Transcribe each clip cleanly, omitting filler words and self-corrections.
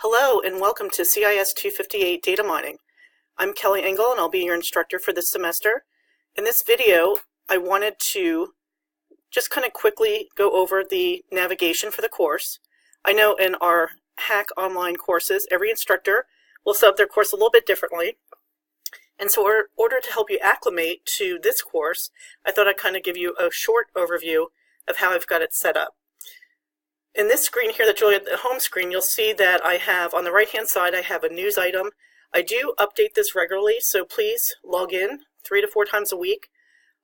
Hello and welcome to CIS 258 Data Mining. I'm Kelly Engel and I'll be your instructor for this semester. In this video, I wanted to just kind of quickly go over the navigation for the course. I know in our Hack online courses, every instructor will set up their course a little bit differently. And so in order to help you acclimate to this course, I thought I'd kind of give you a short overview of how I've got it set up. In this screen here that you'll get the home screen, you'll see that I have on the right hand side I have a news item. I do update this regularly, so please log in 3 to 4 times a week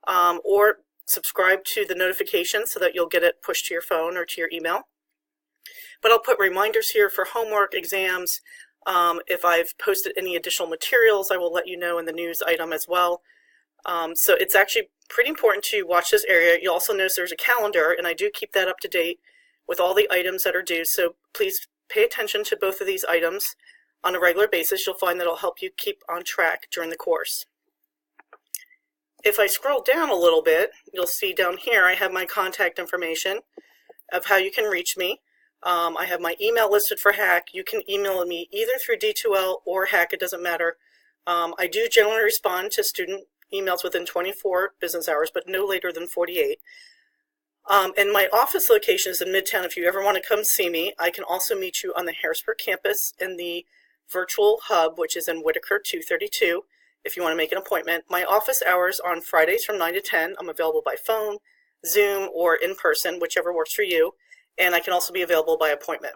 or subscribe to the notifications so that you'll get it pushed to your phone or to your email. But I'll put reminders here for homework, exams. If I've posted any additional materials, I will let you know in the news item as well. So it's actually pretty important to watch this area. You'll also notice there's a calendar, and I do keep that up to date with all the items that are due, so please pay attention to both of these items on a regular basis. You'll find that it'll help you keep on track during the course. If I scroll down a little bit, you'll see down here I have my contact information of how you can reach me. I have my email listed for Hack. You can email me either through D2L or Hack, it doesn't matter. I do generally respond to student emails within 24 business hours, but no later than 48. And my office location is in Midtown. If you ever want to come see me, I can also meet you on the Harrisburg campus in the virtual hub, which is in Whitaker 232, if you want to make an appointment. My office hours on Fridays from 9 to 10. I'm available by phone, Zoom, or in person, whichever works for you. And I can also be available by appointment.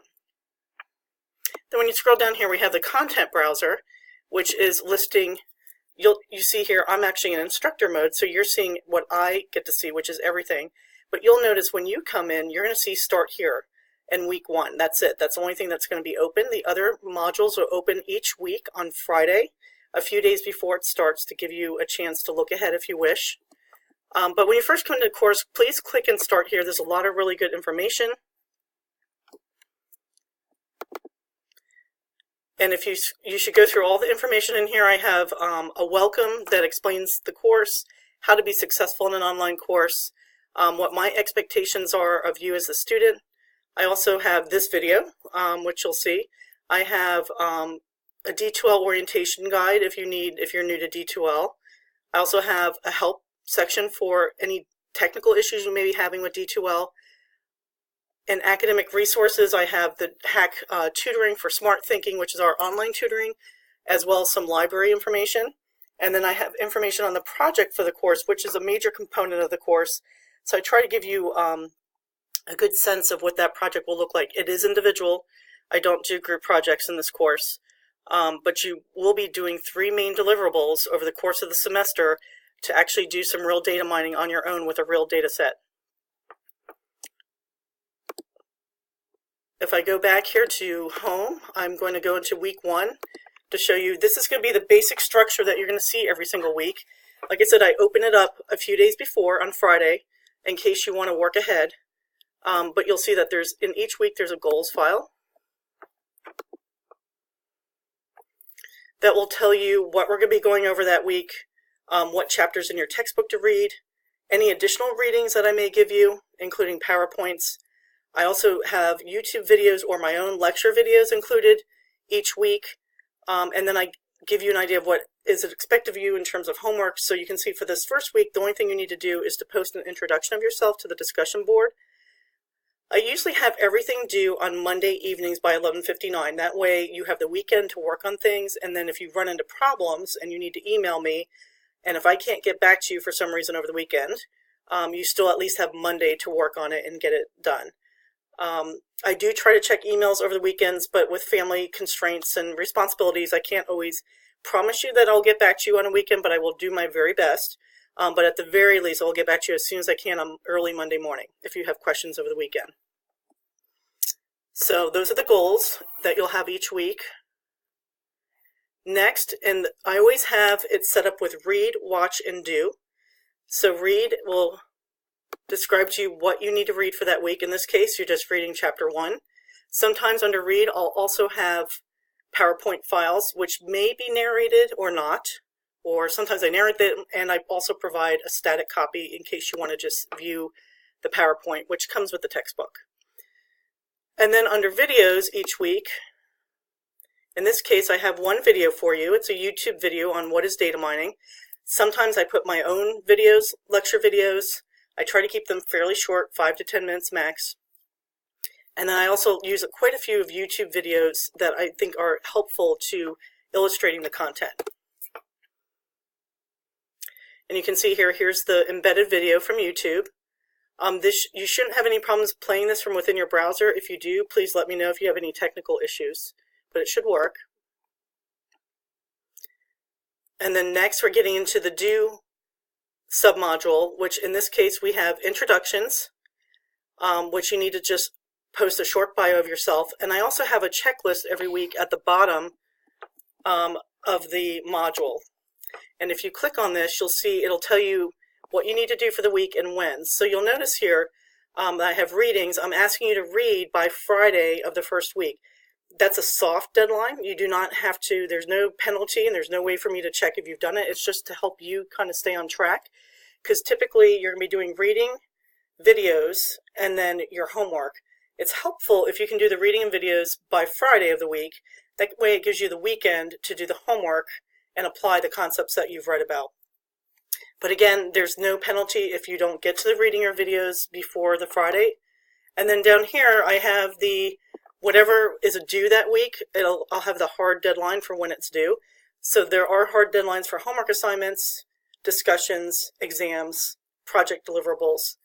Then when you scroll down here, we have the content browser, which is listing, you see here, I'm actually in instructor mode, so you're seeing what I get to see, which is everything. But you'll notice when you come in, you're going to see Start Here in week 1. That's it. That's the only thing that's going to be open. The other modules will open each week on Friday, a few days before it starts, to give you a chance to look ahead if you wish. But when you first come to the course, please click and Start Here. There's a lot of really good information. And if you should go through all the information in here. I have a welcome that explains the course, how to be successful in an online course, what my expectations are of you as a student. I also have this video, which you'll see. I have a D2L orientation guide if you're new to D2L. I also have a help section for any technical issues you may be having with D2L. In academic resources, I have the Hack tutoring for Smart Thinking, which is our online tutoring, as well as some library information. And then I have information on the project for the course, which is a major component of the course. So I try to give you a good sense of what that project will look like. It is individual. I don't do group projects in this course, but you will be doing 3 main deliverables over the course of the semester to actually do some real data mining on your own with a real data set. If I go back here to home, I'm going to go into week 1 to show you. This is going to be the basic structure that you're going to see every single week. Like I said, I open it up a few days before on Friday in case you want to work ahead. But you'll see that in each week there's a goals file that will tell you what we're going to be going over that week, what chapters in your textbook to read, any additional readings that I may give you, including PowerPoints. I also have YouTube videos or my own lecture videos included each week, and then I give you an idea of what is expected of you in terms of homework. So you can see for this first week, the only thing you need to do is to post an introduction of yourself to the discussion board. I usually have everything due on Monday evenings by 11:59. That way you have the weekend to work on things, and then if you run into problems and you need to email me, and if I can't get back to you for some reason over the weekend, you still at least have Monday to work on it and get it done. I do try to check emails over the weekends, but with family constraints and responsibilities, I can't always promise you that I'll get back to you on a weekend, but I will do my very best. But at the very least, I'll get back to you as soon as I can on early Monday morning if you have questions over the weekend. So those are the goals that you'll have each week. Next, and I always have it set up with read, watch, and do. So read will describe to you what you need to read for that week. In this case, you're just reading chapter 1. Sometimes under read, I'll also have PowerPoint files, which may be narrated or not, or sometimes I narrate them, and I also provide a static copy in case you want to just view the PowerPoint, which comes with the textbook. And then under videos each week, In this case, I have one video for you. It's a YouTube video on what is data mining. Sometimes I put my own videos, lecture videos. I try to keep them fairly short, 5 to 10 minutes max. And then I also use quite a few of YouTube videos that I think are helpful to illustrating the content. And you can see here, here's the embedded video from YouTube. You shouldn't have any problems playing this from within your browser. If you do, please let me know if you have any technical issues, but it should work. And then next we're getting into the Do submodule, which in this case we have introductions, which you need to just post a short bio of yourself. And I also have a checklist every week at the bottom of the module. And if you click on this, you'll see it'll tell you what you need to do for the week and when. So you'll notice here I have readings. I'm asking you to read by Friday of the first week. That's a soft deadline. You do not have to, there's no penalty and there's no way for me to check if you've done it. It's just to help you kind of stay on track, because typically you're going to be doing reading, videos, and then your homework. It's helpful if you can do the reading and videos by Friday of the week. That way it gives you the weekend to do the homework and apply the concepts that you've read about. But again, there's no penalty if you don't get to the reading or videos before the Friday. And then down here I have the whatever is due that week. I'll have the hard deadline for when it's due. So there are hard deadlines for homework assignments, discussions, exams, project deliverables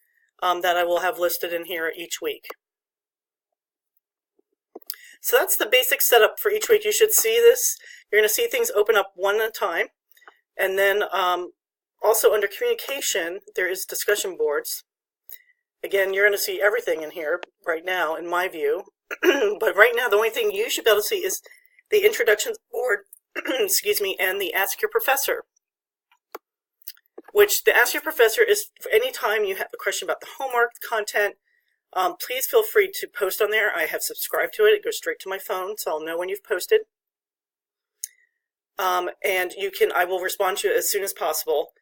that I will have listed in here each week. So that's the basic setup for each week. You should see this. You're going to see things open up one at a time. And then also under communication, there is discussion boards. Again, you're going to see everything in here right now, in my view. But right now, the only thing you should be able to see is the introductions board, excuse me, and the Ask Your Professor. Which the Ask Your Professor is for any time you have a question about the homework, content. Please feel free to post on there. I have subscribed to it. It goes straight to my phone, so I'll know when you've posted. And I will respond to it as soon as possible.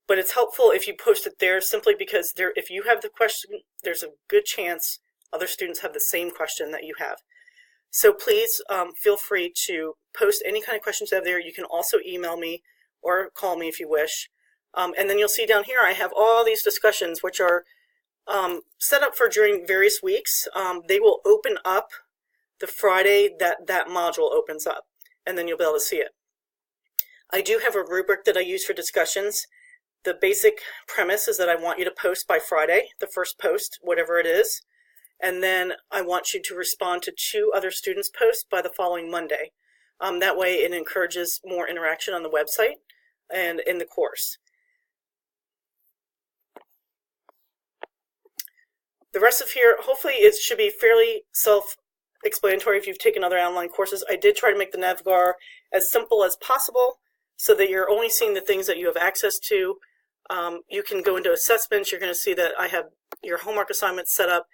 But it's helpful if you post it there, simply because if you have the question, there's a good chance other students have the same question that you have. So please feel free to post any kind of questions you have there. You can also email me or call me if you wish. And then you'll see down here I have all these discussions, which are set up for during various weeks. They will open up the Friday that module opens up, and then you'll be able to see it. I do have a rubric that I use for discussions. The basic premise is that I want you to post by Friday, the first post, whatever it is, and then I want you to respond to 2 other students' posts by the following Monday. That way it encourages more interaction on the website and in the course. The rest of here, hopefully it should be fairly self-explanatory if you've taken other online courses. I did try to make the Navigar as simple as possible so that you're only seeing the things that you have access to. You can go into assessments. You're going to see that I have your homework assignments set up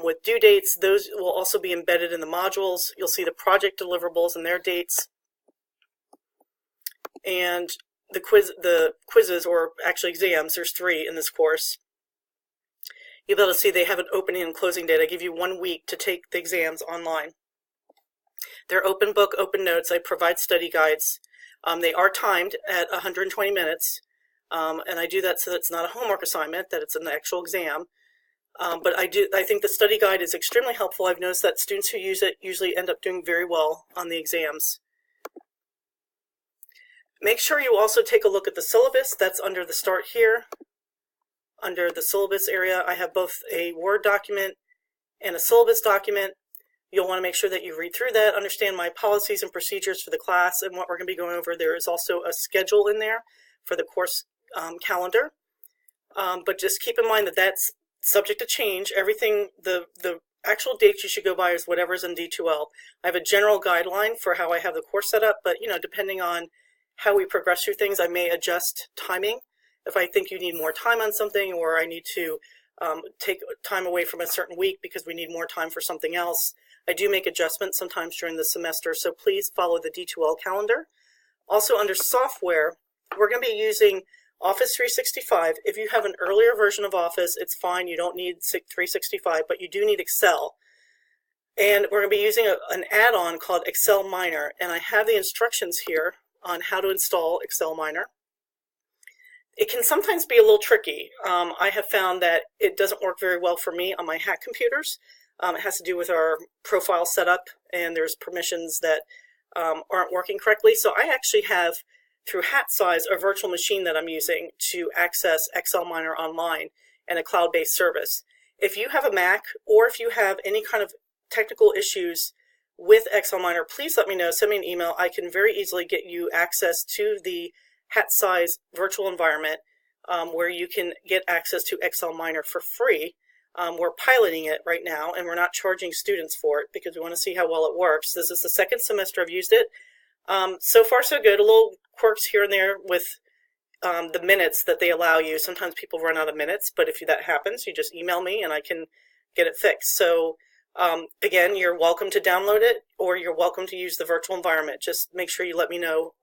with due dates. Those will also be embedded in the modules. You'll see the project deliverables and their dates. And the quizzes, or actually exams, there's 3 in this course. You'll be able to see they have an opening and closing date. I give you 1 week to take the exams online. They're open book, open notes. I provide study guides. They are timed at 120 minutes, and I do that so that it's not a homework assignment, that it's an actual exam. But I think the study guide is extremely helpful. I've noticed that students who use it usually end up doing very well on the exams. Make sure you also take a look at the syllabus. That's under the Start Here. Under the syllabus area, I have both a Word document and a syllabus document. You'll want to make sure that you read through that, understand my policies and procedures for the class and what we're going to be going over. There is also a schedule in there for the course calendar. But just keep in mind that that's subject to change. Everything, the actual dates you should go by is whatever's in D2L. I have a general guideline for how I have the course set up, but depending on how we progress through things, I may adjust timing. If I think you need more time on something, or I need to take time away from a certain week because we need more time for something else, I do make adjustments sometimes during the semester, so please follow the D2L calendar. Also under software, we're going to be using Office 365. If you have an earlier version of Office, it's fine. You don't need 365, but you do need Excel. And we're going to be using an add-on called Excel Miner, and I have the instructions here on how to install Excel Miner. It can sometimes be a little tricky. I have found that it doesn't work very well for me on my Hat computers. It has to do with our profile setup, and there's permissions that aren't working correctly. So I actually have, through HatSize, a virtual machine that I'm using to access Excel Miner online and a cloud-based service. If you have a Mac, or if you have any kind of technical issues with Excel Miner, please let me know. Send me an email. I can very easily get you access to the HatSize virtual environment where you can get access to Excel Miner for free. We're piloting it right now, and we're not charging students for it because we want to see how well it works. This is the second semester I've used it. So far, so good. A little quirks here and there with the minutes that they allow you. Sometimes people run out of minutes, but if that happens, you just email me and I can get it fixed. So again, you're welcome to download it, or you're welcome to use the virtual environment. Just make sure you let me know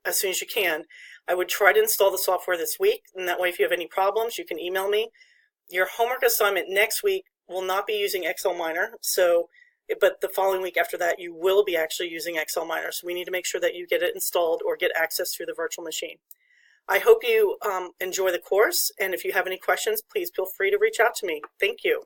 as soon as you can. I would try to install the software this week, and that way if you have any problems, you can email me. Your homework assignment next week will not be using Excel Miner, but the following week after that, you will be actually using Excel Miner. So we need to make sure that you get it installed or get access through the virtual machine. I hope you enjoy the course, and if you have any questions, please feel free to reach out to me. Thank you.